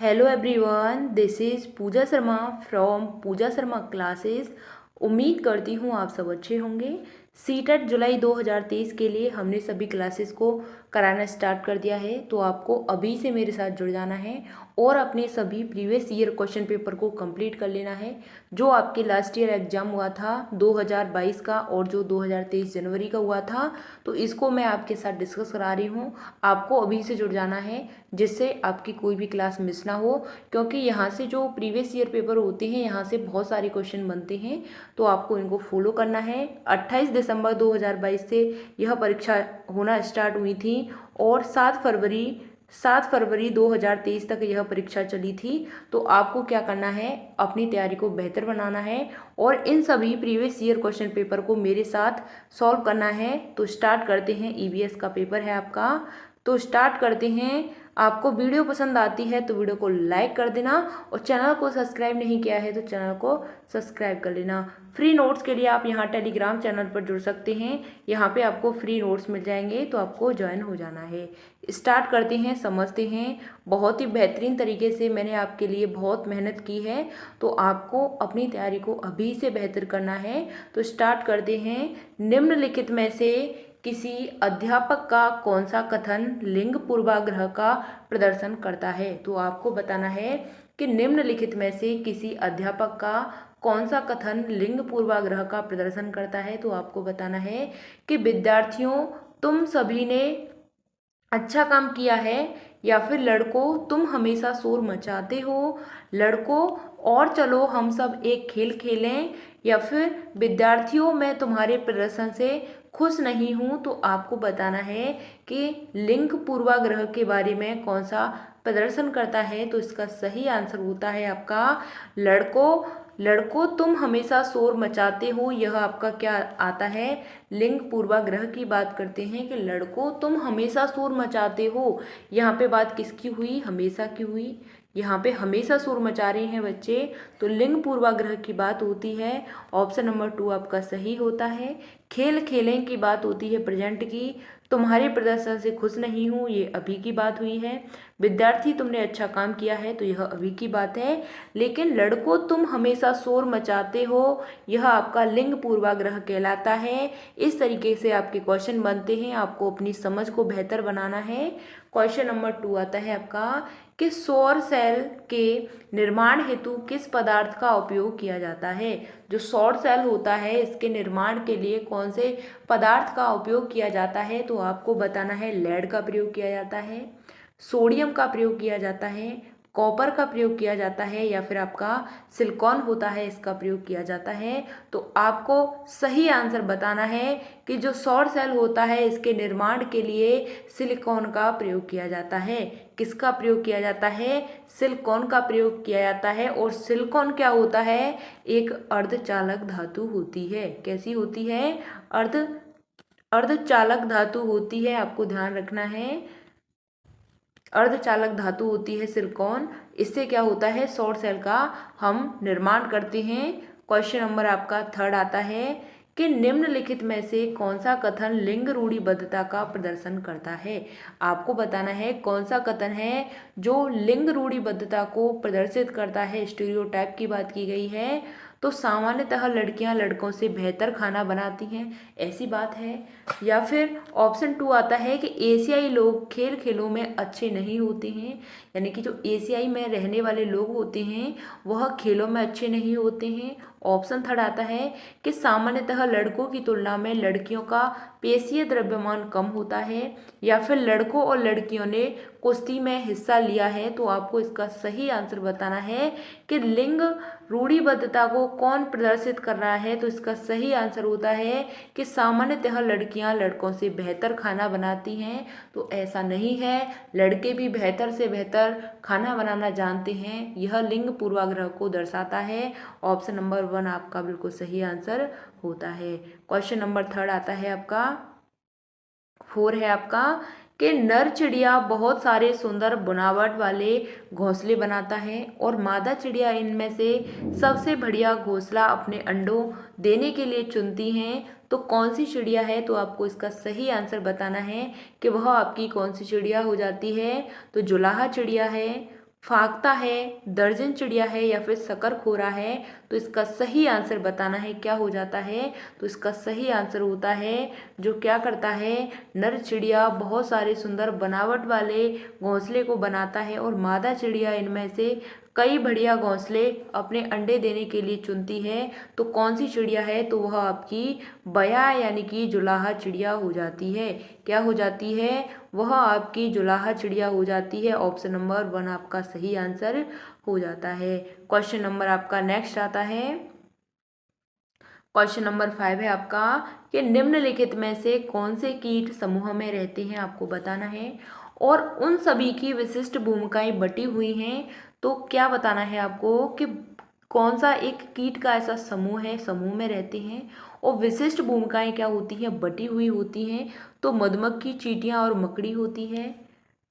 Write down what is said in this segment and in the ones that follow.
Hello everyone, this is Pooja Sharma from Pooja Sharma classes. उम्मीद करती हूँ आप सब अच्छे होंगे। सीटेट जुलाई 2023 के लिए हमने सभी क्लासेस को कराना स्टार्ट कर दिया है, तो आपको अभी से मेरे साथ जुड़ जाना है और अपने सभी प्रीवियस ईयर क्वेश्चन पेपर को कंप्लीट कर लेना है। जो आपके लास्ट ईयर एग्जाम हुआ था 2022 का और जो 2023 जनवरी का हुआ था, तो इसको मैं आपके साथ डिस्कस करा रही हूँ। आपको अभी से जुड़ जाना है जिससे आपकी कोई भी क्लास मिस ना हो, क्योंकि यहाँ से जो प्रीवियस ईयर पेपर होते हैं यहाँ से बहुत सारे क्वेश्चन बनते हैं, तो आपको इनको फॉलो करना है। 28 दिसंबर 2022 से यह परीक्षा होना स्टार्ट हुई थी और 7 फरवरी 2023 तक यह परीक्षा चली थी। तो आपको क्या करना है, अपनी तैयारी को बेहतर बनाना है और इन सभी प्रीवियस ईयर क्वेश्चन पेपर को मेरे साथ सॉल्व करना है। तो स्टार्ट करते हैं। ईवीएस का पेपर है आपका, तो स्टार्ट करते हैं। आपको वीडियो पसंद आती है तो वीडियो को लाइक कर देना और चैनल को सब्सक्राइब नहीं किया है तो चैनल को सब्सक्राइब कर लेना। फ्री नोट्स के लिए आप यहाँ टेलीग्राम चैनल पर जुड़ सकते हैं। यहाँ पे आपको फ्री नोट्स मिल जाएंगे, तो आपको ज्वाइन हो जाना है। स्टार्ट करते हैं, समझते हैं। बहुत ही बेहतरीन तरीके से मैंने आपके लिए बहुत मेहनत की है, तो आपको अपनी तैयारी को अभी से बेहतर करना है। तो स्टार्ट करते हैं। निम्नलिखित में से किसी अध्यापक का कौन सा कथन लिंग पूर्वाग्रह का प्रदर्शन करता है? तो आपको बताना है कि निम्नलिखित में से किसी अध्यापक का कौन सा कथन लिंग पूर्वाग्रह का प्रदर्शन करता है? तो आपको बताना है कि विद्यार्थियों, तुम सभी ने अच्छा काम किया है, या फिर लड़कों, तुम हमेशा शोर मचाते हो, लड़कों और चलो हम सब एक खेल खेलें, या फिर विद्यार्थियों मैं तुम्हारे प्रदर्शन से खुश नहीं हूँ। तो आपको बताना है कि लिंग पूर्वाग्रह के बारे में कौन सा प्रदर्शन करता है। तो इसका सही आंसर होता है आपका लड़कों। लड़कों तुम हमेशा शोर मचाते हो, यह आपका क्या आता है, लिंग पूर्वाग्रह की बात करते हैं कि लड़कों तुम हमेशा शोर मचाते हो। यहाँ पे बात किसकी हुई, हमेशा की हुई। यहाँ पे हमेशा शोर मचा रहे हैं बच्चे, तो लिंग पूर्वाग्रह की बात होती है। ऑप्शन नंबर 2 आपका सही होता है। खेल खेलें की बात होती है प्रेजेंट की। तुम्हारे प्रदर्शन से खुश नहीं हूँ, ये अभी की बात हुई है। विद्यार्थी तुमने अच्छा काम किया है, तो यह अभी की बात है। लेकिन लड़कों तुम हमेशा शोर मचाते हो, यह आपका लिंग पूर्वाग्रह कहलाता है। इस तरीके से आपके क्वेश्चन बनते हैं। आपको अपनी समझ को बेहतर बनाना है। क्वेश्चन नंबर 2 आता है आपका कि सौर सेल के निर्माण हेतु किस पदार्थ का उपयोग किया जाता है? जो सौर सेल होता है इसके निर्माण के लिए कौन से पदार्थ का उपयोग किया जाता है? तो आपको बताना है लेड का प्रयोग किया जाता है, सोडियम का प्रयोग किया जाता है, कॉपर का प्रयोग किया जाता है, या फिर आपका सिलिकॉन होता है इसका प्रयोग किया जाता है। तो आपको सही आंसर बताना है कि जो सौर सेल होता है इसके निर्माण के लिए सिलिकॉन का प्रयोग किया जाता है। किसका प्रयोग किया जाता है? सिलिकॉन का प्रयोग किया जाता है। और सिलिकॉन क्या होता है? एक अर्धचालक धातु होती है। कैसी होती है? अर्धचालक धातु होती है, आपको ध्यान रखना है। अर्धचालक धातु होती है सिलिकॉन। इससे क्या होता है, सौर सेल का हम निर्माण करते हैं। क्वेश्चन नंबर आपका 3 आता है कि निम्नलिखित में से कौन सा कथन लिंग रूढ़िबद्धता का प्रदर्शन करता है? आपको बताना है कौन सा कथन है जो लिंग रूढ़िबद्धता को प्रदर्शित करता है। स्टीरियोटाइप की बात की गई है। तो सामान्यतः लड़कियां लड़कों से बेहतर खाना बनाती हैं, ऐसी बात है। या फिर ऑप्शन 2 आता है कि एशियाई लोग खेल खेलों में अच्छे नहीं होते हैं, यानी कि जो एशियाई में रहने वाले लोग होते हैं वह खेलों में अच्छे नहीं होते हैं। ऑप्शन 3 आता है कि सामान्यतः लड़कों की तुलना में लड़कियों का पेशीय द्रव्यमान कम होता है, या फिर लड़कों और लड़कियों ने कुश्ती में हिस्सा लिया है। तो आपको इसका सही आंसर बताना है कि लिंग रूढ़िबद्धता को कौन प्रदर्शित कर रहा है। तो इसका सही आंसर होता है कि सामान्यतः लड़कियां लड़कों से बेहतर खाना बनाती हैं। तो ऐसा नहीं है, लड़के भी बेहतर से बेहतर खाना बनाना जानते हैं। यह लिंग पूर्वाग्रह को दर्शाता है। ऑप्शन नंबर 1 आपका बिल्कुल सही आंसर होता है। क्वेश्चन नंबर 3 आता है आपका 4 है आपका कि नर चिड़िया बहुत सारे सुंदर बनावट वाले घोंसले बनाता है और मादा चिड़िया इनमें से सबसे बढ़िया घोंसला अपने अंडों देने के लिए चुनती हैं। तो कौन सी चिड़िया है? तो आपको इसका सही आंसर बताना है कि वह आपकी कौन सी चिड़िया हो जाती है। तो जुलाहा चिड़िया है, फाख्ता है, दर्जन चिड़िया है या फिर शकरखोरा है। तो इसका सही आंसर बताना है क्या हो जाता है। तो इसका सही आंसर होता है जो क्या करता है, नर चिड़िया बहुत सारे सुंदर बनावट वाले घोंसले को बनाता है और मादा चिड़िया इनमें से कई बढ़िया घोंसले अपने अंडे देने के लिए चुनती है। तो कौन सी चिड़िया है, तो वह आपकी बया यानी कि जुलाहा चिड़िया हो जाती है। क्या हो जाती है, वह आपकी जुलाहा चिड़िया हो जाती है। ऑप्शन नंबर 1 आपका सही आंसर हो जाता है। क्वेश्चन नंबर आपका नेक्स्ट आता है, क्वेश्चन नंबर 5 है आपका कि निम्नलिखित में से कौन से कीट समूह में रहते हैं, आपको बताना है और उन सभी की विशिष्ट भूमिकाएं बटी हुई हैं। तो क्या बताना है आपको कि कौन सा एक कीट का ऐसा समूह है, समूह में रहते हैं और विशिष्ट भूमिकाएं क्या होती हैं, बटी हुई होती हैं। तो मधुमक्खी, चींटियां और मकड़ी होती है,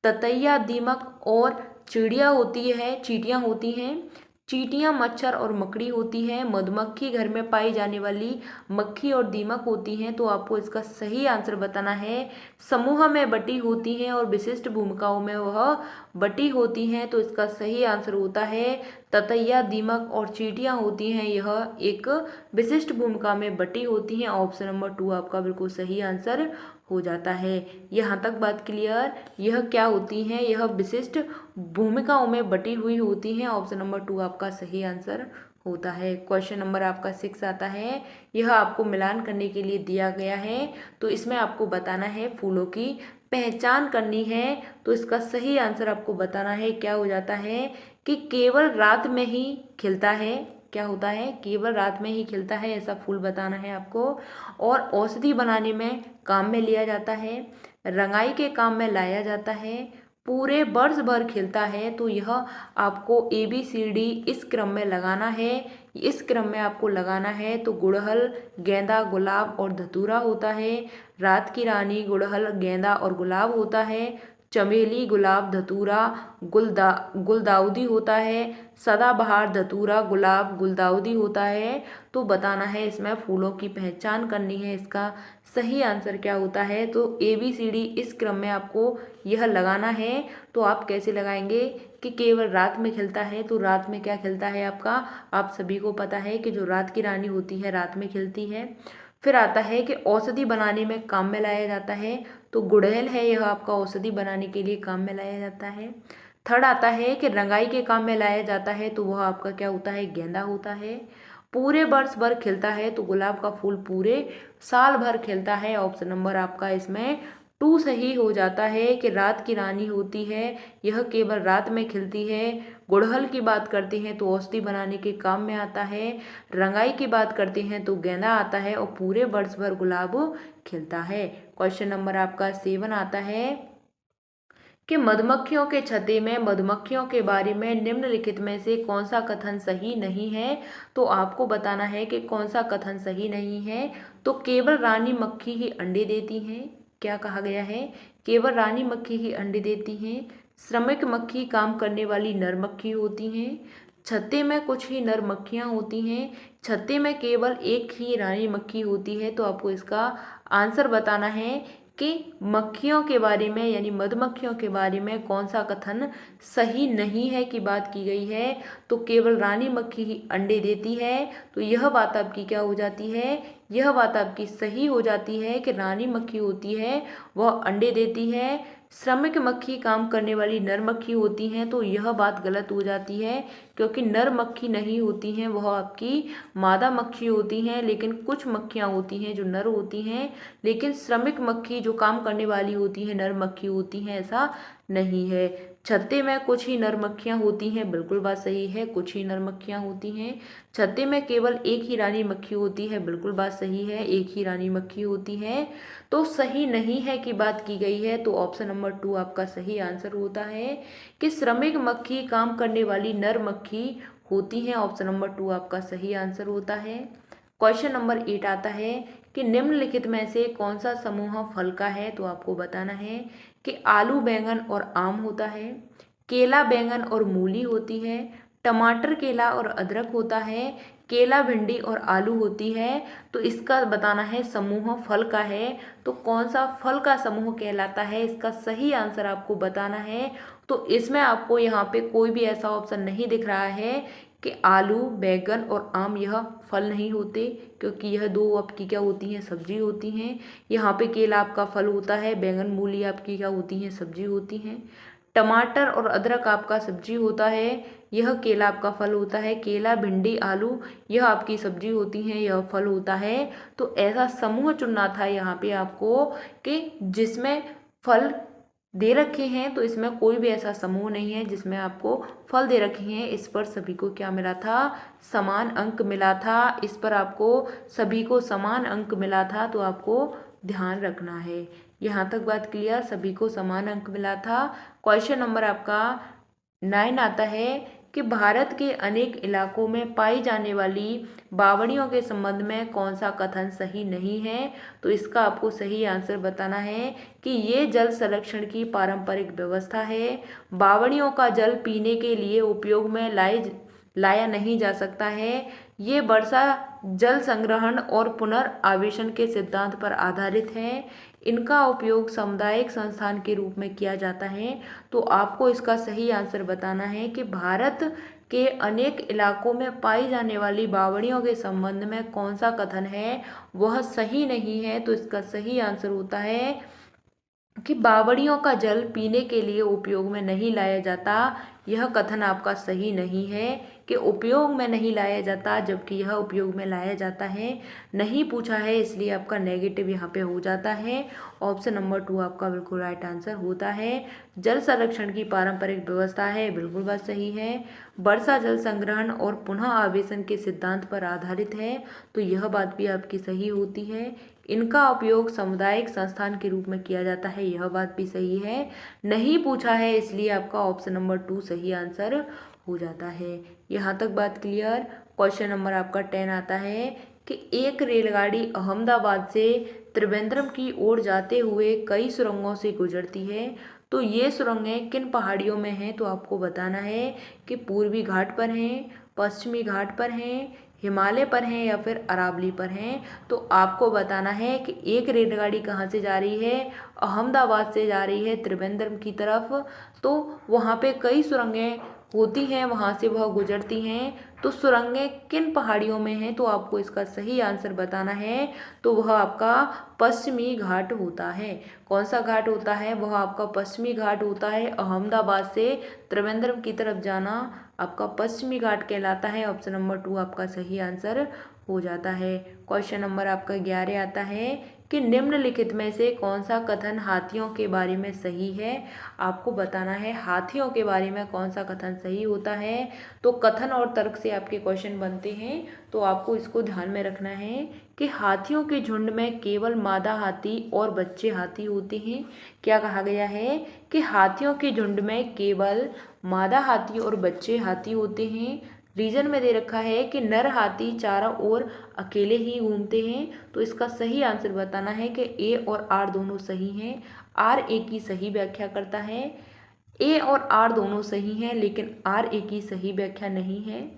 ततैया, दीमक और चिड़िया होती है, चींटियां होती हैं, चींटियां, मच्छर और मकड़ी होती है, मधुमक्खी घर में पाई जाने वाली मक्खी और दीमक होती हैं। तो आपको इसका सही आंसर बताना है। समूह में बटी होती हैं और विशिष्ट भूमिकाओं में वह बटी होती हैं। तो इसका सही आंसर होता है ततैया, दीमक और चींटियां होती हैं, यह एक विशिष्ट भूमिका में बटी होती हैं। ऑप्शन नंबर 2 आपका बिल्कुल सही आंसर हो जाता है। यहाँ तक बात क्लियर। यह क्या होती हैं, यह विशिष्ट भूमिकाओं में बटी हुई होती हैं। ऑप्शन नंबर 2 आपका सही आंसर होता है। क्वेश्चन नंबर आपका 6 आता है, यह आपको मिलान करने के लिए दिया गया है। तो इसमें आपको बताना है फूलों की पहचान करनी है। तो इसका सही आंसर आपको बताना है क्या हो जाता है कि केवल रात में ही खिलता है। क्या होता है, केवल रात में ही खिलता है, ऐसा फूल बताना है आपको। और औषधि बनाने में काम में लिया जाता है, रंगाई के काम में लाया जाता है, पूरे वर्ष भर खिलता है। तो यह आपको ABCD इस क्रम में लगाना है। इस क्रम में आपको लगाना है। तो गुड़हल, गेंदा, गुलाब और धतूरा होता है, रात की रानी, गुड़हल, गेंदा और गुलाब होता है, चमेली, गुलाब, धतूरा, गुलदाउदी होता है, सदाबहार, धतूरा, गुलाब, गुलदाउदी होता है। तो बताना है, इसमें फूलों की पहचान करनी है, इसका सही आंसर क्या होता है। तो ABCD इस क्रम में आपको यह लगाना है। तो आप कैसे लगाएंगे कि केवल रात में खिलता है। तो रात में क्या खिलता है आपका, आप सभी को पता है कि जो रात की रानी होती है रात में खिलती है। फिर आता है कि औषधि बनाने में काम में लाया जाता है। तो गुड़हल है, यह आपका औषधि बनाने के लिए काम में लाया जाता है। थर्ड आता है कि रंगाई के काम में लाया जाता है। तो वह आपका क्या होता है, गेंदा होता है। पूरे वर्ष भर खिलता है, तो गुलाब का फूल पूरे साल भर खिलता है। ऑप्शन नंबर आपका इसमें 2 सही हो जाता है कि रात की रानी होती है, यह केवल रात में खिलती है। गुड़हल की बात करते हैं तो औषधि बनाने के काम में आता है। रंगाई की बात करते हैं तो गेंदा आता है और पूरे वर्ष भर गुलाब खिलता है। क्वेश्चन नंबर आपका 7 आता है कि मधुमक्खियों के छत्ते में मधुमक्खियों के बारे में निम्नलिखित में से कौन सा कथन सही नहीं है। तो आपको बताना है कि कौन सा कथन सही नहीं है। तो केवल रानी मक्खी ही अंडे देती हैं। क्या कहा गया है, केवल रानी मक्खी ही अंडे देती हैं। श्रमिक मक्खी काम करने वाली नर मक्खी होती हैं। छत्ते में कुछ ही नर मक्खियाँ होती हैं। छत्ते में केवल एक ही रानी मक्खी होती है। तो आपको इसका आंसर बताना है कि मक्खियों के बारे में यानी मधुमक्खियों के बारे में कौन सा कथन सही नहीं है की बात की गई है। तो केवल रानी मक्खी ही अंडे देती है। तो यह बात आपकी क्या हो जाती है, यह बात आपकी सही हो जाती है कि रानी मक्खी होती है वह अंडे देती है। श्रमिक मक्खी काम करने वाली नर मक्खी होती हैं। तो यह बात गलत हो जाती है क्योंकि नर मक्खी नहीं होती हैं, वह आपकी मादा मक्खी होती हैं। लेकिन कुछ मक्खियाँ होती हैं जो नर होती हैं, लेकिन श्रमिक मक्खी जो काम करने वाली होती है नर मक्खी होती हैं, ऐसा नहीं है। छत्ते में कुछ ही नर मक्खियाँ होती हैं, बिल्कुल बात सही है, कुछ ही नर मक्खियाँ होती हैं। छत्ते में केवल एक ही रानी मक्खी होती है, बिल्कुल बात सही है, एक ही रानी मक्खी होती है। तो सही नहीं है की बात की गई है। तो ऑप्शन नंबर 2 आपका सही आंसर होता है कि श्रमिक मक्खी काम करने वाली नर मक्खी होती हैं। ऑप्शन नंबर 2 आपका सही आंसर होता है। क्वेश्चन नंबर 8 आता है कि निम्नलिखित में से कौन सा समूह फल का है। तो आपको बताना है कि आलू, बैंगन और आम होता है, केला, बैंगन और मूली होती है, टमाटर, केला और अदरक होता है, केला, भिंडी और आलू होती है। तो इसका बताना है समूह फल का है। तो कौन सा फल का समूह कहलाता है, इसका सही आंसर आपको बताना है। तो इसमें आपको यहाँ पे कोई भी ऐसा ऑप्शन नहीं दिख रहा है कि आलू, बैगन और आम यह फल नहीं होते, क्योंकि यह दो आपकी क्या होती हैं, सब्जी होती हैं। यहाँ पे केला आपका फल होता है, बैगन मूली आपकी क्या होती हैं, सब्जी होती हैं। टमाटर और अदरक आपका सब्जी होता है, यह केला आपका फल होता है। केला, भिंडी, आलू यह आपकी सब्जी होती हैं, यह फल होता है। तो ऐसा समूह चुनना था यहाँ पे आपको कि जिसमें फल दे रखे हैं, तो इसमें कोई भी ऐसा समूह नहीं है जिसमें आपको फल दे रखे हैं। इस पर सभी को क्या मिला था, समान अंक मिला था। इस पर आपको सभी को समान अंक मिला था, तो आपको ध्यान रखना है। यहाँ तक बात क्लियर, सभी को समान अंक मिला था। क्वेश्चन नंबर आपका 9 आता है कि भारत के अनेक इलाकों में पाई जाने वाली बावड़ियों के संबंध में कौन सा कथन सही नहीं है। तो इसका आपको सही आंसर बताना है कि ये जल संरक्षण की पारंपरिक व्यवस्था है। बावड़ियों का जल पीने के लिए उपयोग में लाया नहीं जा सकता है। ये वर्षा जल संग्रहण और पुनर्आवेशन के सिद्धांत पर आधारित है। इनका उपयोग सामुदायिक संस्थान के रूप में किया जाता है। तो आपको इसका सही आंसर बताना है कि भारत के अनेक इलाकों में पाई जाने वाली बावड़ियों के संबंध में कौन सा कथन है वह सही नहीं है। तो इसका सही आंसर होता है कि बावड़ियों का जल पीने के लिए उपयोग में नहीं लाया जाता। यह कथन आपका सही नहीं है कि उपयोग में नहीं लाया जाता, जबकि यह उपयोग में लाया जाता है। नहीं पूछा है, इसलिए आपका नेगेटिव यहाँ पे हो जाता है। ऑप्शन नंबर 2 आपका बिल्कुल राइट आंसर होता है। जल संरक्षण की पारंपरिक व्यवस्था है, बिल्कुल बात सही है। वर्षा जल संग्रहण और पुनः आवेशन के सिद्धांत पर आधारित है, तो यह बात भी आपकी सही होती है। इनका उपयोग सामुदायिक संस्थान के रूप में किया जाता है, यह बात भी सही है। नहीं पूछा है, इसलिए आपका ऑप्शन नंबर 2 सही आंसर हो जाता है। यहाँ तक बात क्लियर। क्वेश्चन नंबर आपका 10 आता है कि एक रेलगाड़ी अहमदाबाद से त्रिवेंद्रम की ओर जाते हुए कई सुरंगों से गुजरती है। तो ये सुरंगें किन पहाड़ियों में हैं, तो आपको बताना है कि पूर्वी घाट पर हैं, पश्चिमी घाट पर हैं, हिमालय पर हैं या फिर अरावली पर हैं। तो आपको बताना है कि एक रेलगाड़ी कहाँ से जा रही है, अहमदाबाद से जा रही है त्रिवेंद्रम की तरफ। तो वहाँ पे कई सुरंगें होती हैं, वहाँ से वह गुजरती हैं। तो सुरंगें किन पहाड़ियों में हैं, तो आपको इसका सही आंसर बताना है। तो वह आपका पश्चिमी घाट होता है। कौन सा घाट होता है, वह आपका पश्चिमी घाट होता है। अहमदाबाद से त्रिवेंद्रम की तरफ जाना आपका पश्चिमी घाट कहलाता है। ऑप्शन नंबर 2 आपका सही आंसर हो जाता है। क्वेश्चन नंबर आपका 11 आता है कि निम्नलिखित में से कौन सा कथन हाथियों के बारे में सही है। आपको बताना है हाथियों के बारे में कौन सा कथन सही होता है। तो कथन और तर्क से आपके क्वेश्चन बनते हैं, तो आपको इसको ध्यान में रखना है कि हाथियों के झुंड में केवल मादा हाथी और बच्चे हाथी होते हैं। क्या कहा गया है कि हाथियों के झुंड में केवल मादा हाथी और बच्चे हाथी होते हैं। रीजन में दे रखा है कि नर हाथी चारों ओर अकेले ही घूमते हैं। तो इसका सही आंसर बताना है कि ए और आर दोनों सही हैं। आर ए की सही व्याख्या करता है। ए और आर दोनों सही हैं, लेकिन आर ए की सही व्याख्या नहीं है।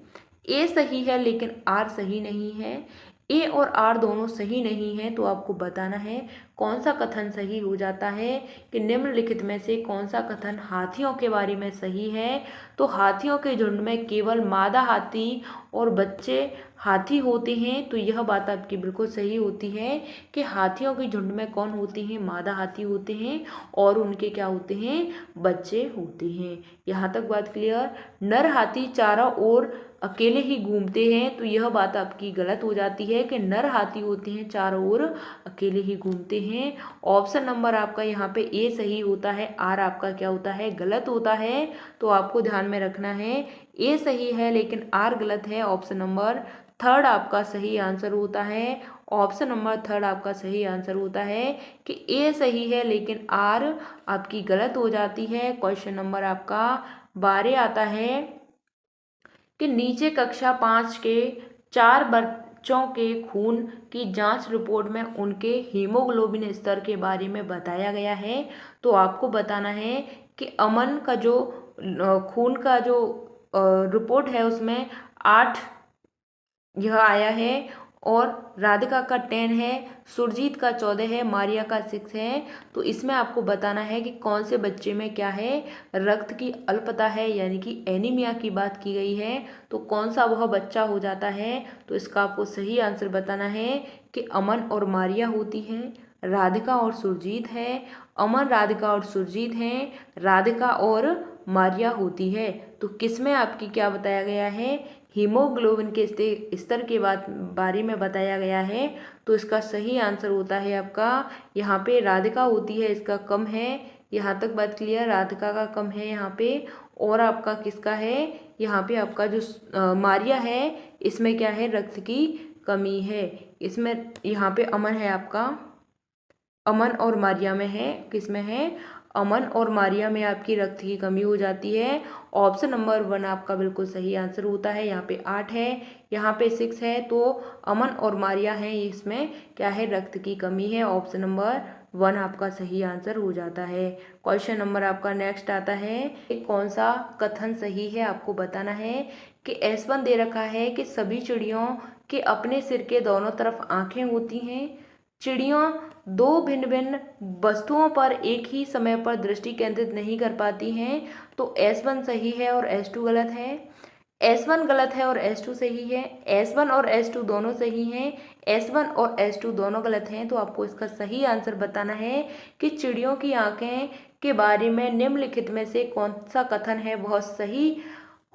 ए सही है लेकिन आर सही नहीं है। ए और आर दोनों सही नहीं है, तो आपको बताना है कौन सा कथन सही हो जाता है कि निम्नलिखित में से कौन सा कथन हाथियों के बारे में सही है। तो हाथियों के झुंड में केवल मादा हाथी और बच्चे हाथी होते हैं। तो यह बात आपकी बिल्कुल सही होती है कि हाथियों के झुंड में कौन होते हैं, मादा हाथी होते हैं और उनके क्या होते हैं, बच्चे होते हैं। यहाँ तक बात क्लियर। नर हाथी चारों ओर अकेले ही घूमते हैं, तो यह बात आपकी गलत हो जाती है कि नर हाथी होते हैं चारों ओर अकेले ही घूमते हैं। ऑप्शन नंबर आपका यहाँ पे ए सही होता है, आर आपका क्या होता है, गलत होता है। तो आपको ध्यान में रखना है ए सही है लेकिन आर गलत है। ऑप्शन नंबर 3 आपका सही आंसर होता है। ऑप्शन नंबर 3 आपका सही आंसर होता है कि ए सही है लेकिन आर आपकी गलत हो जाती है। क्वेश्चन नंबर आपका 12 आता है कि नीचे कक्षा 5 के 4 बच्चों के खून की जांच रिपोर्ट में उनके हीमोग्लोबिन स्तर के बारे में बताया गया है। तो आपको बताना है कि अमन का जो खून का जो रिपोर्ट है उसमें 8 यह आया है और राधिका का 10 है, सुरजीत का 14 है, मारिया का 6 है। तो इसमें आपको बताना है कि कौन से बच्चे में क्या है, रक्त की अल्पता है यानी कि एनीमिया की बात की गई है। तो कौन सा वह बच्चा हो जाता है, तो इसका आपको सही आंसर बताना है कि अमन और मारिया होती हैं, राधिका और सुरजीत है, अमन राधिका और सुरजीत हैं, राधिका और मारिया होती है। तो किसमें आपकी क्या बताया गया है, हीमोग्लोबिन के स्तर के बारे में बताया गया है। तो इसका सही आंसर होता है आपका यहाँ पे राधिका होती है, इसका कम है। यहाँ तक बात क्लियर, राधिका का कम है यहाँ पे। और आपका किसका है, यहाँ पे आपका जो मारिया है, इसमें क्या है, रक्त की कमी है। इसमें यहाँ पे अमन है आपका, अमन और मारिया में है, किसमें है, अमन और मारिया में आपकी रक्त की कमी हो जाती है। ऑप्शन नंबर 1 आपका बिल्कुल सही आंसर होता है। यहाँ पे 8 है, यहाँ पे 6 है, तो अमन और मारिया हैं, इसमें क्या है, रक्त की कमी है। ऑप्शन नंबर 1 आपका सही आंसर हो जाता है। क्वेश्चन नंबर आपका नेक्स्ट आता है कि कौन सा कथन सही है, आपको बताना है कि S1 दे रखा है कि सभी चिड़ियों के अपने सिर के दोनों तरफ आंखें होती हैं। चिड़ियों दो भिन्न भिन्न वस्तुओं पर एक ही समय पर दृष्टि केंद्रित नहीं कर पाती हैं। तो S1 सही है और S2 गलत है। S1 गलत है और S2 सही है। S1 और S2 दोनों सही हैं, S1 और S2 दोनों गलत हैं। तो आपको इसका सही आंसर बताना है कि चिड़ियों की आंखें के बारे में निम्नलिखित में से कौन सा कथन है वह सही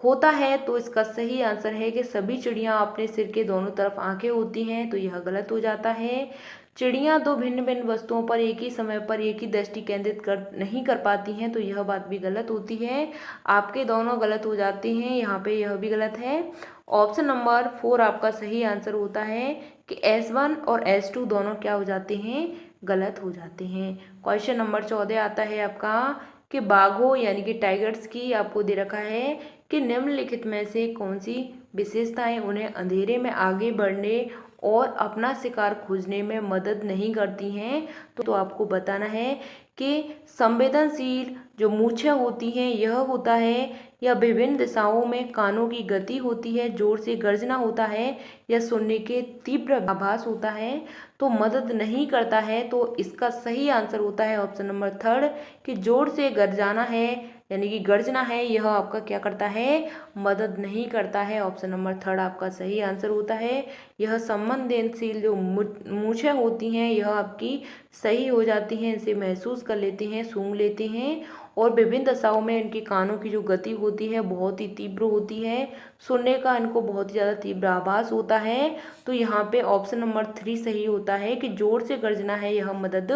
होता है। तो इसका सही आंसर है कि सभी चिड़ियाँ अपने सिर के दोनों तरफ आंखें होती हैं। तो यह गलत हो जाता है। चिड़ियाँ दो भिन्न भिन्न वस्तुओं पर एक ही समय पर एक ही दृष्टि केंद्रित नहीं कर पाती हैं। तो यह बात भी गलत होती है। आपके दोनों गलत हो जाते हैं, यहाँ पे यह भी गलत है। ऑप्शन नंबर 4 आपका सही आंसर होता है कि S1 और S2 दोनों क्या हो जाते हैं, गलत हो जाते हैं। क्वेश्चन नंबर 14 आता है आपका कि बाघों यानी कि टाइगर्स की आपको दे रखा है कि निम्नलिखित में से कौन सी विशेषताएं उन्हें अंधेरे में आगे बढ़ने और अपना शिकार खोजने में मदद नहीं करती हैं। तो आपको बताना है कि संवेदनशील जो मूछें होती हैं यह होता है, या विभिन्न दिशाओं में कानों की गति होती है, जोर से गर्जना होता है, या सुनने के तीव्र आभास होता है। तो मदद नहीं करता है। तो इसका सही आंसर होता है ऑप्शन नंबर 3 कि जोर से गर्जाना है यानी कि गर्जना है, यह आपका क्या करता है, मदद नहीं करता है। ऑप्शन नंबर 3 आपका सही आंसर होता है। यह संवेदनशील जो मूछें होती हैं यह आपकी सही हो जाती हैं, इसे महसूस कर लेते हैं, सूंघ लेते हैं। और विभिन्न दशाओं में इनके कानों की जो गति होती है बहुत ही तीव्र होती है, सुनने का इनको बहुत ही ज़्यादा तीव्र आभास होता है। तो यहाँ पे ऑप्शन नंबर 3 सही होता है कि जोर से गर्जना है यह मदद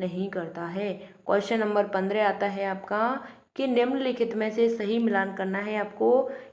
नहीं करता है। क्वेश्चन नंबर 15 आता है आपका कि निम्नलिखित में से सही मिलान करना है आपको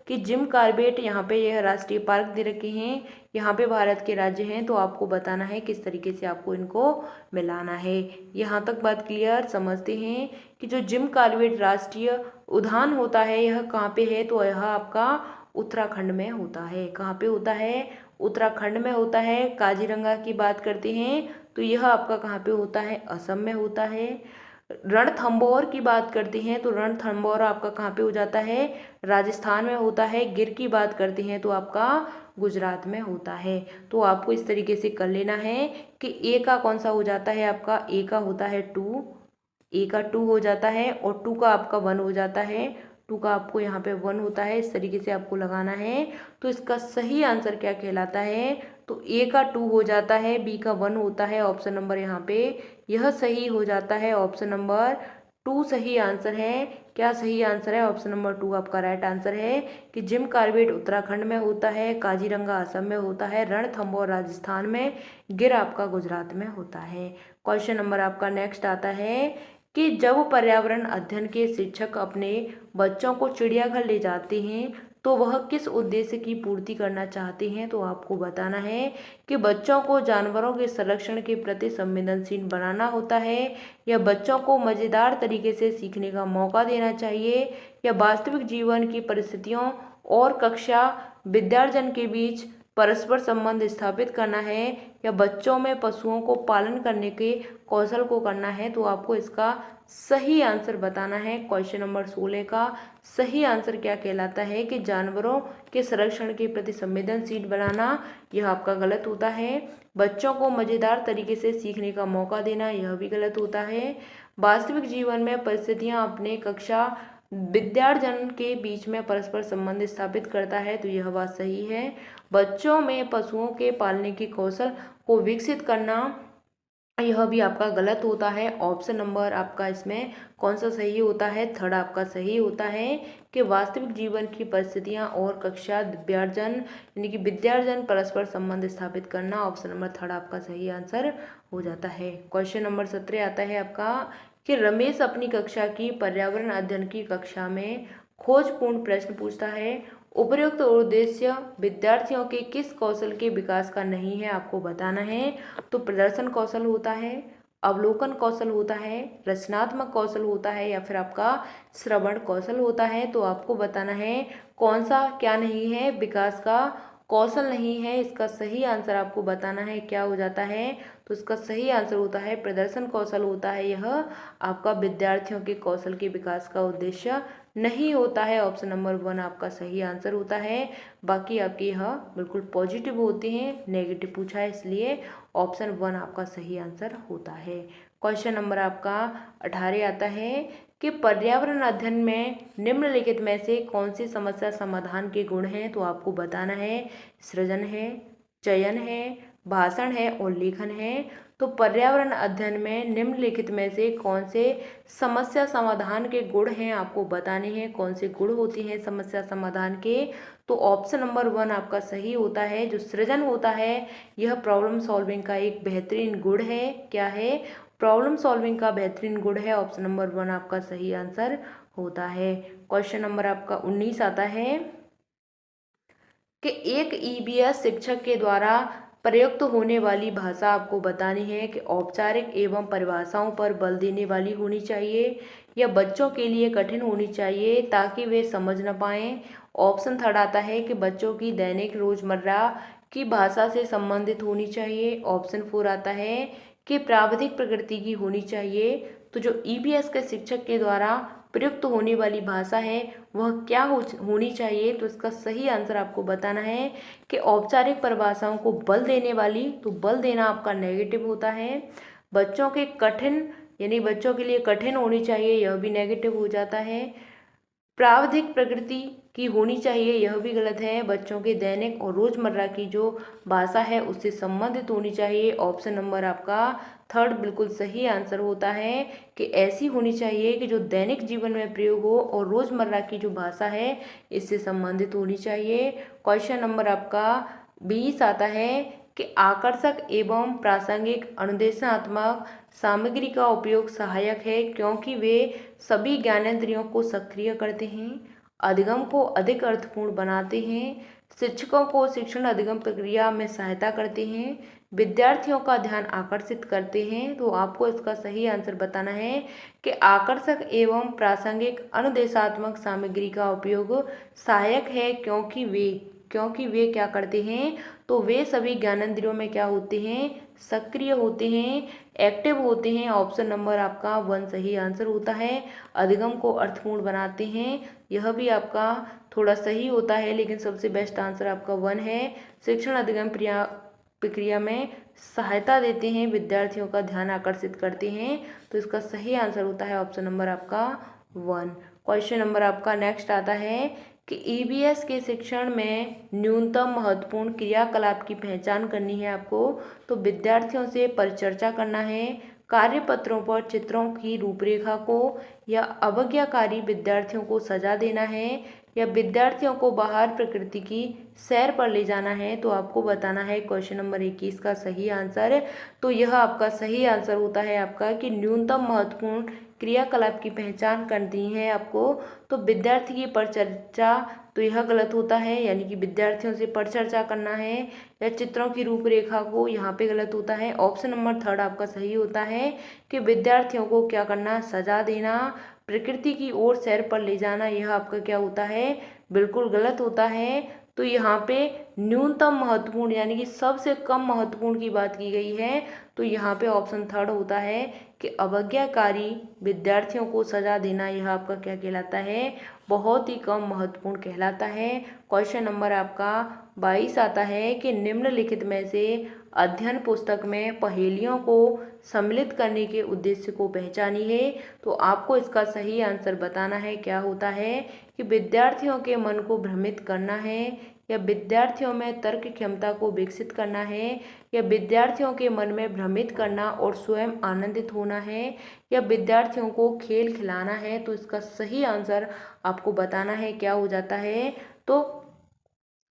कि जिम कॉर्बेट, यहाँ पे यह राष्ट्रीय पार्क दे रखे हैं, यहाँ पे भारत के राज्य हैं। तो आपको बताना है किस तरीके से आपको इनको मिलाना है। यहाँ तक बात क्लियर, समझते हैं कि जो जिम कॉर्बेट राष्ट्रीय उद्यान होता है यह कहाँ पे है, तो यह आपका उत्तराखंड में होता है। कहाँ पे होता है, उत्तराखंड में होता है। काजीरंगा की बात करते हैं तो यह आपका कहाँ पे होता है, असम में होता है। रणथंभौर की बात करते हैं तो रणथंभौर आपका कहाँ पे हो जाता है, राजस्थान में होता है। गिर की बात करते हैं तो आपका गुजरात में होता है। तो आपको इस तरीके से कर लेना है कि ए का कौन सा हो जाता है, आपका ए का होता है 2, ए का 2 हो जाता है, और 2 का आपका 1 हो जाता है। 2 का आपको यहाँ पे 1 होता है, इस तरीके से आपको लगाना है। तो इसका सही आंसर क्या कहलाता है, तो ए का 2 हो जाता है, बी का 1 होता है। ऑप्शन नंबर यहाँ पे यह सही हो जाता है, ऑप्शन नंबर 2 सही आंसर है। क्या सही आंसर है, ऑप्शन नंबर 2 आपका राइट आंसर है कि जिम कॉर्बेट उत्तराखंड में होता है, काजीरंगा असम में होता है, रणथंभौर राजस्थान में, गिर आपका गुजरात में होता है। क्वेश्चन नंबर आपका नेक्स्ट आता है कि जब पर्यावरण अध्ययन के शिक्षक अपने बच्चों को चिड़ियाघर ले जाते हैं तो वह किस उद्देश्य की पूर्ति करना चाहते हैं। तो आपको बताना है कि बच्चों को जानवरों के संरक्षण के प्रति संवेदनशील बनाना होता है, या बच्चों को मज़ेदार तरीके से सीखने का मौका देना चाहिए, या वास्तविक जीवन की परिस्थितियों और कक्षा विद्यार्जन के बीच परस्पर संबंध स्थापित करना है या बच्चों में पशुओं को पालन करने के कौशल को करना है, तो आपको इसका सही आंसर बताना है। क्वेश्चन नंबर 16 का सही आंसर क्या कहलाता है कि जानवरों के संरक्षण के प्रति संवेदनशील बनाना, यह आपका गलत होता है। बच्चों को मज़ेदार तरीके से सीखने का मौका देना, यह भी गलत होता है। वास्तविक जीवन में परिस्थितियां अपने कक्षा विद्यार्जन के बीच में परस्पर संबंध स्थापित करता है, तो यह बात सही है। बच्चों में पशुओं के पालने के कौशल को विकसित करना, यह भी आपका गलत होता है। ऑप्शन नंबर आपका इसमें कौन सा सही होता है? थर्ड आपका सही होता है कि वास्तविक जीवन की परिस्थितियां और कक्षा विद्यार्जन यानी कि विद्यार्जन परस्पर संबंध स्थापित करना, ऑप्शन नंबर थर्ड आपका सही आंसर हो जाता है। क्वेश्चन नंबर 17 आता है आपका कि रमेश अपनी कक्षा की पर्यावरण अध्ययन की कक्षा में खोजपूर्ण प्रश्न पूछता है। उपयुक्त उद्देश्य विद्यार्थियों के किस कौशल के विकास का नहीं है, आपको बताना है। तो प्रदर्शन कौशल होता है, अवलोकन कौशल होता है, रचनात्मक कौशल होता है या फिर आपका श्रवण कौशल होता है। तो आपको बताना है कौन सा क्या नहीं है, विकास का कौशल नहीं है। इसका सही आंसर आपको बताना है क्या हो जाता है। तो इसका सही आंसर होता है प्रदर्शन कौशल होता है। यह आपका विद्यार्थियों के कौशल के विकास का उद्देश्य नहीं होता है। ऑप्शन नंबर 1 आपका सही आंसर होता है। बाकी आपके यह बिल्कुल पॉजिटिव होते हैं, नेगेटिव पूछा है इसलिए ऑप्शन 1 आपका सही आंसर होता है। क्वेश्चन नंबर आपका 18 आता है कि पर्यावरण अध्ययन में निम्नलिखित में से कौन सी समस्या समाधान के गुण हैं, तो आपको बताना है। सृजन है, चयन है, भाषण है और लेखन है। तो पर्यावरण अध्ययन में निम्नलिखित में से कौन से समस्या समाधान के गुण हैं, आपको बताने हैं। कौन से गुण होते हैं समस्या समाधान के? तो ऑप्शन नंबर 1 आपका सही होता है। जो सृजन होता है यह प्रॉब्लम सॉल्विंग का एक बेहतरीन गुण है। क्या है? प्रॉब्लम सॉल्विंग का बेहतरीन गुण है। ऑप्शन नंबर 1 आपका सही आंसर होता है। क्वेश्चन नंबर आपका 19 आता है कि एक ईबीएस शिक्षक के द्वारा प्रयुक्त होने वाली भाषा आपको बतानी है कि औपचारिक एवं परिभाषाओं पर बल देने वाली होनी चाहिए या बच्चों के लिए कठिन होनी चाहिए ताकि वे समझ न पाएं। ऑप्शन थर्ड आता है कि बच्चों की दैनिक रोजमर्रा की भाषा से संबंधित होनी चाहिए। ऑप्शन 4 आता है कि प्राविधिक प्रकृति की होनी चाहिए। तो जो ईबीएस के शिक्षक के द्वारा प्रयुक्त होने वाली भाषा है वह क्या होनी चाहिए? तो इसका सही आंसर आपको बताना है कि औपचारिक परिभाषाओं को बल देने वाली। तो बल देना आपका नेगेटिव होता है। बच्चों के कठिन यानी बच्चों के लिए कठिन होनी चाहिए, यह भी नेगेटिव हो जाता है। प्राविधिक प्रकृति की होनी चाहिए, यह भी गलत है। बच्चों के दैनिक और रोजमर्रा की जो भाषा है उससे संबंधित होनी चाहिए। ऑप्शन नंबर आपका थर्ड बिल्कुल सही आंसर होता है कि ऐसी होनी चाहिए कि जो दैनिक जीवन में प्रयोग हो और रोजमर्रा की जो भाषा है इससे संबंधित होनी चाहिए। क्वेश्चन नंबर आपका 20 आता है कि आकर्षक एवं प्रासंगिक अनुदेशात्मक सामग्री का उपयोग सहायक है क्योंकि वे सभी ज्ञानेंद्रियों को सक्रिय करते हैं, अधिगम को अधिक अर्थपूर्ण बनाते हैं, शिक्षकों को शिक्षण अधिगम प्रक्रिया में सहायता करते हैं, विद्यार्थियों का ध्यान आकर्षित करते हैं। तो आपको इसका सही आंसर बताना है कि आकर्षक एवं प्रासंगिक अनुदेशात्मक सामग्री का उपयोग सहायक है क्योंकि वे क्या करते हैं? तो वे सभी ज्ञानेंद्रियों में क्या होते हैं? सक्रिय होते हैं, एक्टिव होते हैं। ऑप्शन नंबर आपका 1 सही आंसर होता है। अधिगम को अर्थपूर्ण बनाते हैं, यह भी आपका थोड़ा सही होता है लेकिन सबसे बेस्ट आंसर आपका 1 है। शिक्षण अधिगम प्रक्रिया में सहायता देते हैं, विद्यार्थियों का ध्यान आकर्षित करते हैं। तो इसका सही आंसर होता है ऑप्शन नंबर आपका 1। क्वेश्चन नंबर आपका नेक्स्ट आता है कि ईबीएस के शिक्षण में न्यूनतम महत्वपूर्ण क्रियाकलाप की पहचान करनी है आपको। तो विद्यार्थियों से परिचर्चा करना है, कार्यपत्रों पर चित्रों की रूपरेखा को या अवज्ञाकारी विद्यार्थियों को सजा देना है या विद्यार्थियों को बाहर प्रकृति की सैर पर ले जाना है। तो आपको बताना है क्वेश्चन नंबर 21 का सही आंसर। तो यह आपका सही आंसर होता है आपका कि न्यूनतम महत्वपूर्ण क्रियाकलाप की पहचान करनी है आपको। तो विद्यार्थी की परिचर्चा, तो यह गलत होता है, यानी कि विद्यार्थियों से परिचर्चा करना है या चित्रों की रूपरेखा को, यहाँ पे गलत होता है। ऑप्शन नंबर थर्ड आपका सही होता है कि विद्यार्थियों को क्या करना? सजा देना, प्रकृति की ओर सैर पर ले जाना, यह आपका क्या होता है? बिल्कुल गलत होता है। तो यहाँ पे न्यूनतम महत्वपूर्ण यानी कि सबसे कम महत्वपूर्ण की बात की गई है। तो यहाँ पे ऑप्शन थर्ड होता है कि अवज्ञाकारी विद्यार्थियों को सजा देना, यह आपका क्या कहलाता है, बहुत ही कम महत्वपूर्ण कहलाता है। क्वेश्चन नंबर आपका 22 आता है कि निम्नलिखित में से अध्ययन पुस्तक में पहेलियों को सम्मिलित करने के उद्देश्य को पहचानिए। तो आपको इसका सही आंसर बताना है। क्या होता है कि विद्यार्थियों के मन को भ्रमित करना है, या विद्यार्थियों में तर्क क्षमता को विकसित करना है, या विद्यार्थियों के मन में भ्रमित करना और स्वयं आनंदित होना है, या विद्यार्थियों को खेल खिलाना है। तो इसका सही आंसर आपको बताना है। क्या हो जाता है, तो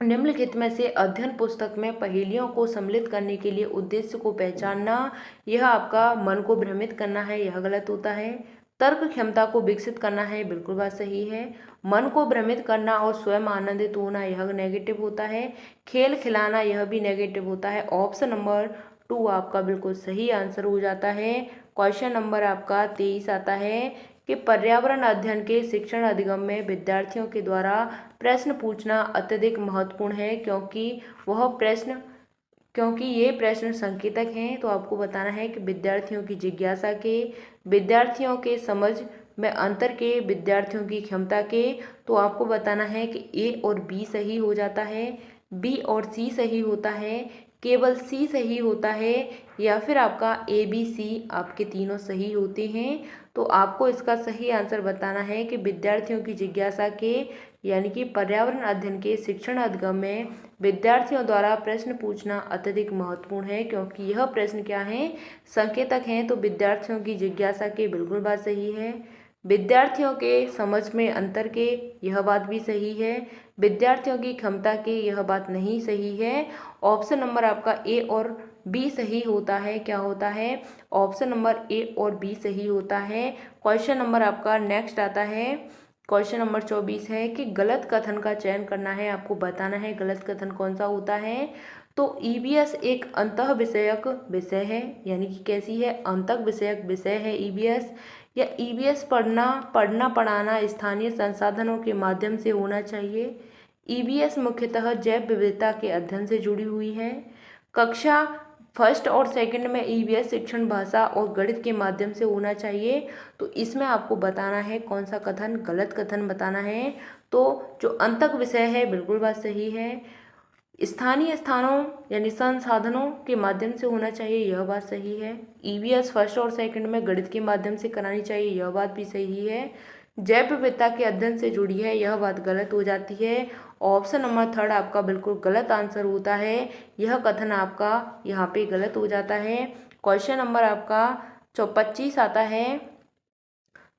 निम्नलिखित में से अध्ययन पुस्तक में पहेलियों को सम्मिलित करने के लिए उद्देश्य को पहचानना, यह आपका मन को भ्रमित करना है, यह गलत होता है। तर्क क्षमता को विकसित करना है, बिल्कुल बात सही है। मन को भ्रमित करना और स्वयं आनंदित होना, यह नेगेटिव होता है। खेल खिलाना, यह भी नेगेटिव होता है। ऑप्शन नंबर 2 आपका बिल्कुल सही आंसर हो जाता है। क्वेश्चन नंबर आपका 23 आता है कि पर्यावरण अध्ययन के शिक्षण अधिगम में विद्यार्थियों के द्वारा प्रश्न पूछना अत्यधिक महत्वपूर्ण है, क्योंकि ये प्रश्न संकेतक हैं। तो आपको बताना है कि विद्यार्थियों की जिज्ञासा के, विद्यार्थियों के समझ में अंतर के, विद्यार्थियों की क्षमता के। तो आपको बताना है कि ए और बी सही हो जाता है, बी और सी सही होता है, केवल सी सही होता है, या फिर आपका ए बी सी आपके तीनों सही होते हैं। तो आपको इसका सही आंसर बताना है कि विद्यार्थियों की जिज्ञासा के यानी कि पर्यावरण अध्ययन के शिक्षण अधिगम में विद्यार्थियों द्वारा प्रश्न पूछना अत्यधिक महत्वपूर्ण है, क्योंकि यह प्रश्न क्या है, संकेतक हैं। तो विद्यार्थियों की जिज्ञासा के, बिल्कुल बात सही है। विद्यार्थियों के समझ में अंतर के, यह बात भी सही है। विद्यार्थियों की क्षमता के, यह बात नहीं सही है। ऑप्शन नंबर आपका ए और बी सही होता है। क्या होता है, ऑप्शन नंबर ए और बी सही होता है। क्वेश्चन नंबर आपका नेक्स्ट आता है, क्वेश्चन नंबर 24 है कि गलत कथन का चयन करना है। आपको बताना है गलत कथन कौन सा होता है। तो ईवीएस एक अंतः विषयक विषय है, यानी कि कैसी है, अंतः विषयक विषय है ईवीएस, या ईवीएस पढ़ना पढ़ाना स्थानीय संसाधनों के माध्यम से होना चाहिए। ईवीएस मुख्यतः जैव विविधता के अध्ययन से जुड़ी हुई है। कक्षा फर्स्ट और सेकंड में ईवीएस शिक्षण भाषा और गणित के माध्यम से होना चाहिए। तो इसमें आपको बताना है कौन सा कथन, गलत कथन बताना है। तो जो अंतक विषय है, बिल्कुल बात सही है। स्थानीय स्थानों यानी संसाधनों के माध्यम से होना चाहिए, यह बात सही है। ईवीएस फर्स्ट और सेकंड में गणित के माध्यम से करानी चाहिए, यह बात भी सही है। जैव विविधता के अध्ययन से जुड़ी है, यह बात गलत हो जाती है। ऑप्शन नंबर थर्ड आपका बिल्कुल गलत आंसर होता है। यह कथन आपका यहाँ पे गलत हो जाता है। क्वेश्चन नंबर आपका 25 आता है।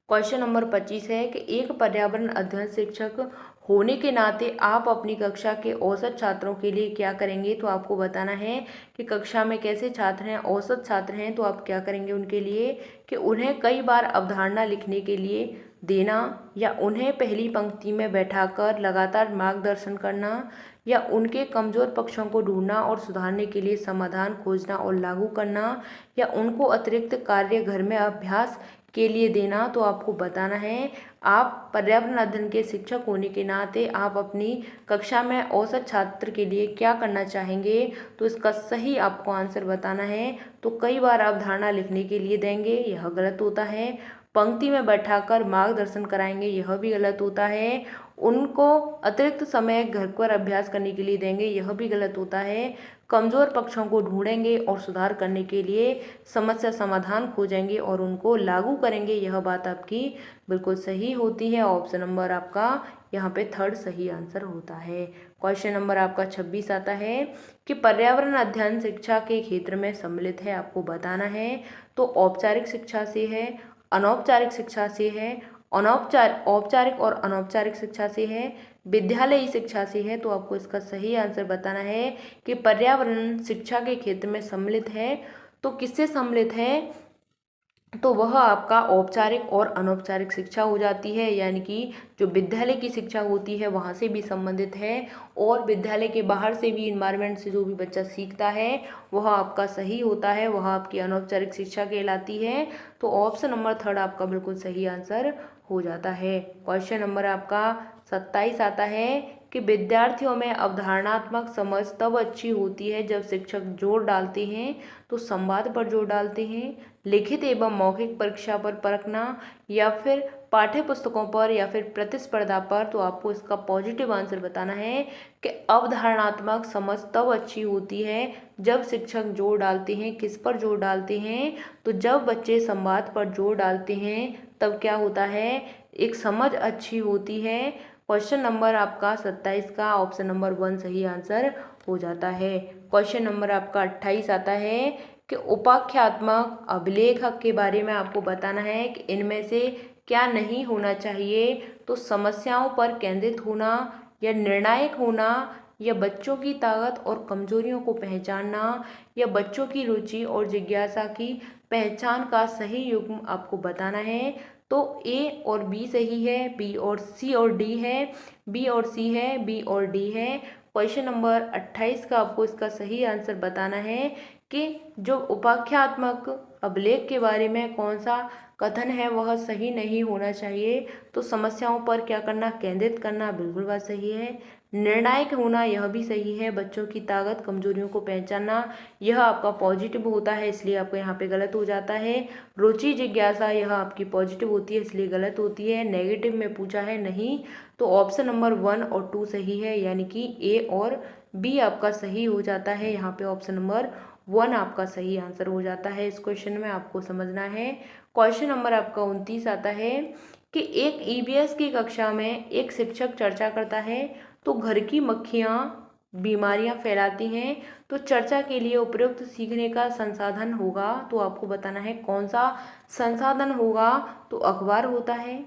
क्वेश्चन नंबर 25 है कि एक पर्यावरण अध्ययन शिक्षक होने के नाते आप अपनी कक्षा के औसत छात्रों के लिए क्या करेंगे। तो आपको बताना है कि कक्षा में कैसे छात्र हैं, औसत छात्र हैं, तो आप क्या करेंगे उनके लिए कि उन्हें कई बार अवधारणा लिखने के लिए देना, या उन्हें पहली पंक्ति में बैठाकर लगातार मार्गदर्शन करना, या उनके कमज़ोर पक्षों को ढूंढना और सुधारने के लिए समाधान खोजना और लागू करना, या उनको अतिरिक्त कार्य घर में अभ्यास के लिए देना। तो आपको बताना है, आप पर्यावरण अध्ययन के शिक्षक होने के नाते आप अपनी कक्षा में औसत छात्र के लिए क्या करना चाहेंगे। तो इसका सही आपको आंसर बताना है। तो कई बार अवधारणा लिखने के लिए देंगे, यह गलत होता है। पंक्ति में बैठाकर मार्गदर्शन कराएंगे, यह भी गलत होता है। उनको अतिरिक्त समय घर पर अभ्यास करने के लिए देंगे, यह भी गलत होता है। कमज़ोर पक्षों को ढूंढेंगे और सुधार करने के लिए समस्या समाधान खोजेंगे और उनको लागू करेंगे, यह बात आपकी बिल्कुल सही होती है। ऑप्शन नंबर आपका यहाँ पे थर्ड सही आंसर होता है। क्वेश्चन नंबर आपका 26 आता है कि पर्यावरण अध्ययन शिक्षा के क्षेत्र में सम्मिलित है। आपको बताना है, तो औपचारिक शिक्षा से है, अनौपचारिक शिक्षा से है, औपचारिक और अनौपचारिक शिक्षा से है, विद्यालयी शिक्षा से है। तो आपको इसका सही आंसर बताना है कि पर्यावरण शिक्षा के क्षेत्र में सम्मिलित है। तो किससे सम्मिलित है, तो वह आपका औपचारिक और अनौपचारिक शिक्षा हो जाती है, यानी कि जो विद्यालय की शिक्षा होती है वहाँ से भी संबंधित है, और विद्यालय के बाहर से भी इन्वायरमेंट से जो भी बच्चा सीखता है वह आपका सही होता है, वह आपकी अनौपचारिक शिक्षा कहलाती है। तो ऑप्शन नंबर थर्ड आपका बिल्कुल सही आंसर हो जाता है। क्वेश्चन नंबर आपका 27 आता है कि विद्यार्थियों में अवधारणात्मक समझ तब अच्छी होती है जब शिक्षक जोर डालते हैं, तो संवाद पर जोर डालते हैं, लिखित एवं मौखिक परीक्षा पर परखना, या फिर पाठ्य पुस्तकों पर, या फिर प्रतिस्पर्धा पर। तो आपको इसका पॉजिटिव आंसर बताना है कि अवधारणात्मक समझ तब अच्छी होती है जब शिक्षक जोर डालते हैं। किस पर जोर डालते हैं? तो जब बच्चे संवाद पर जोर डालते हैं तब क्या होता है, एक समझ अच्छी होती है। क्वेश्चन नंबर आपका 27 का ऑप्शन नंबर 1 सही आंसर हो जाता है। क्वेश्चन नंबर आपका 28 आता है कि उपाख्यात्मक अभिलेख के बारे में आपको बताना है कि इनमें से क्या नहीं होना चाहिए। तो समस्याओं पर केंद्रित होना, या निर्णायक होना, या बच्चों की ताकत और कमजोरियों को पहचानना, या बच्चों की रुचि और जिज्ञासा की पहचान का सही युग्म आपको बताना है। तो ए और बी सही है, बी और सी और डी है, बी और सी है, बी और डी है। क्वेश्चन नंबर 28 का आपको इसका सही आंसर बताना है कि जो उपाख्यात्मक अभिलेख के बारे में कौन सा कथन है वह सही नहीं होना चाहिए। तो समस्याओं पर क्या करना, केंद्रित करना, बिल्कुल बात सही है। निर्णायक होना, यह भी सही है। बच्चों की ताकत कमजोरियों को पहचानना, यह आपका पॉजिटिव होता है, इसलिए आपको यहाँ पे गलत हो जाता है। रुचि जिज्ञासा, यह आपकी पॉजिटिव होती है, इसलिए गलत होती है। नेगेटिव में पूछा है नहीं, तो ऑप्शन नंबर 1 और 2 सही है, यानी कि ए और बी आपका सही हो जाता है। यहाँ पे ऑप्शन नंबर 1 आपका सही आंसर हो जाता है। इस क्वेश्चन में आपको समझना है। क्वेश्चन नंबर आपका 29 आता है कि एक ईवीएस की कक्षा में एक शिक्षक चर्चा करता है तो घर की मक्खियाँ बीमारियां फैलाती हैं, तो चर्चा के लिए उपयुक्त सीखने का संसाधन होगा। तो आपको बताना है कौन सा संसाधन होगा। तो अखबार होता है,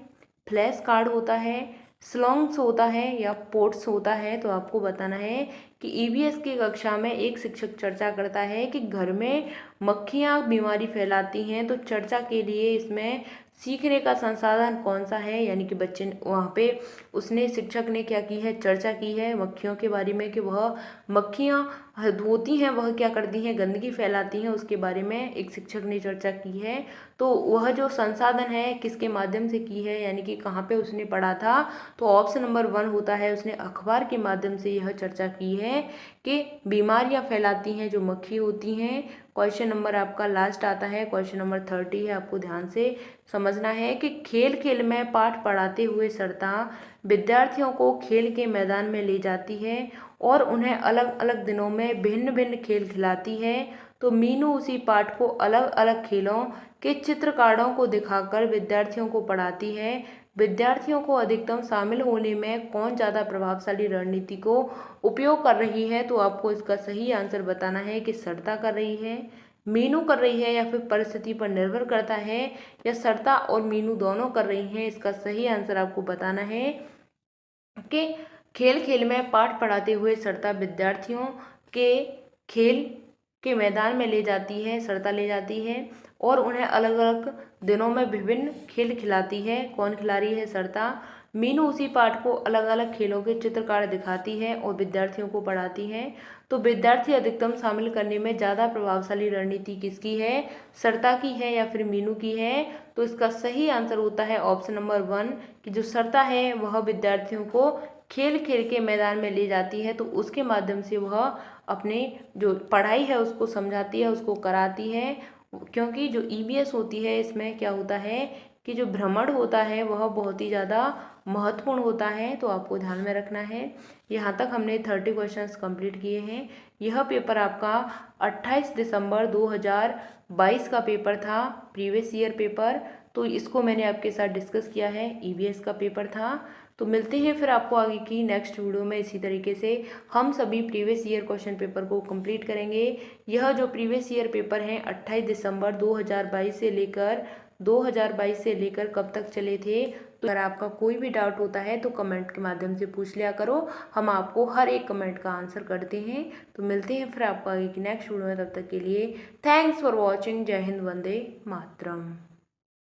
फ्लैश कार्ड होता है, स्लॉन्ग्स होता है, या पोट्स होता है। तो आपको बताना है कि ईवीएस की कक्षा में एक शिक्षक चर्चा करता है कि घर में मक्खियां बीमारी फैलाती हैं, तो चर्चा के लिए इसमें सीखने का संसाधन कौन सा है, यानी कि बच्चे वहाँ पे उसने शिक्षक ने क्या की है, चर्चा की है मक्खियों के बारे में कि वह मक्खियाँ होती हैं वह क्या करती हैं, गंदगी फैलाती हैं, उसके बारे में एक शिक्षक ने चर्चा की है। तो वह जो संसाधन है किसके माध्यम से की है, यानी कि कहाँ पे उसने पढ़ा था। तो ऑप्शन नंबर 1 होता है, उसने अखबार के माध्यम से यह चर्चा की है कि बीमारियां फैलाती हैं जो मक्खी होती हैं। क्वेश्चन नंबर आपका लास्ट आता है, क्वेश्चन नंबर 30 है। आपको ध्यान से समझना है कि खेल खेल में पाठ पढ़ाते हुए सरता विद्यार्थियों को खेल के मैदान में ले जाती है और उन्हें अलग अलग दिनों में भिन्न भिन्न खेल खिलाती है। तो मीनू उसी पाठ को अलग अलग खेलों के चित्र कार्डों को दिखाकर विद्यार्थियों को पढ़ाती है। विद्यार्थियों को अधिकतम शामिल होने में कौन ज़्यादा प्रभावशाली रणनीति को उपयोग कर रही है। तो आपको इसका सही आंसर बताना है कि सरता कर रही है, मीनू कर रही है, या फिर परिस्थिति पर निर्भर करता है, या सरता और मीनू दोनों कर रही हैं। इसका सही आंसर आपको बताना है कि खेल खेल में पाठ पढ़ाते हुए सरता विद्यार्थियों के खेल के मैदान में ले जाती है, सरता ले जाती है और उन्हें अलग अलग दिनों में विभिन्न खेल खिलाती है। कौन खिला रही है, सरता। मीनू उसी पाठ को अलग अलग खेलों के चित्रकार दिखाती है और विद्यार्थियों को पढ़ाती है। तो विद्यार्थी अधिकतम शामिल करने में ज़्यादा प्रभावशाली रणनीति किसकी है, सरता की है या फिर मीनू की है। तो इसका सही आंसर होता है ऑप्शन नंबर 1 कि जो सरता है वह विद्यार्थियों को खेल खेल के मैदान में ले जाती है, तो उसके माध्यम से वह अपने जो पढ़ाई है उसको समझाती है, उसको कराती है। क्योंकि जो ईवीएस होती है इसमें क्या होता है कि जो भ्रमण होता है वह बहुत ही ज़्यादा महत्वपूर्ण होता है। तो आपको ध्यान में रखना है। यहाँ तक हमने 30 क्वेश्चंस कंप्लीट किए हैं। यह पेपर आपका 28 दिसंबर 2022 का पेपर था, प्रीवियस ईयर पेपर। तो इसको मैंने आपके साथ डिस्कस किया है, ईवीएस का पेपर था। तो मिलते हैं फिर आपको आगे की नेक्स्ट वीडियो में। इसी तरीके से हम सभी प्रीवियस ईयर क्वेश्चन पेपर को कंप्लीट करेंगे। यह जो प्रीवियस ईयर पेपर हैं 28 दिसंबर 2022 से लेकर कब तक चले थे। तो अगर आपका कोई भी डाउट होता है तो कमेंट के माध्यम से पूछ लिया करो, हम आपको हर एक कमेंट का आंसर करते हैं। तो मिलते हैं फिर आपको आगे की नेक्स्ट वीडियो में, तब तक के लिए थैंक्स फॉर वॉचिंग। जय हिंद, वंदे मातरम।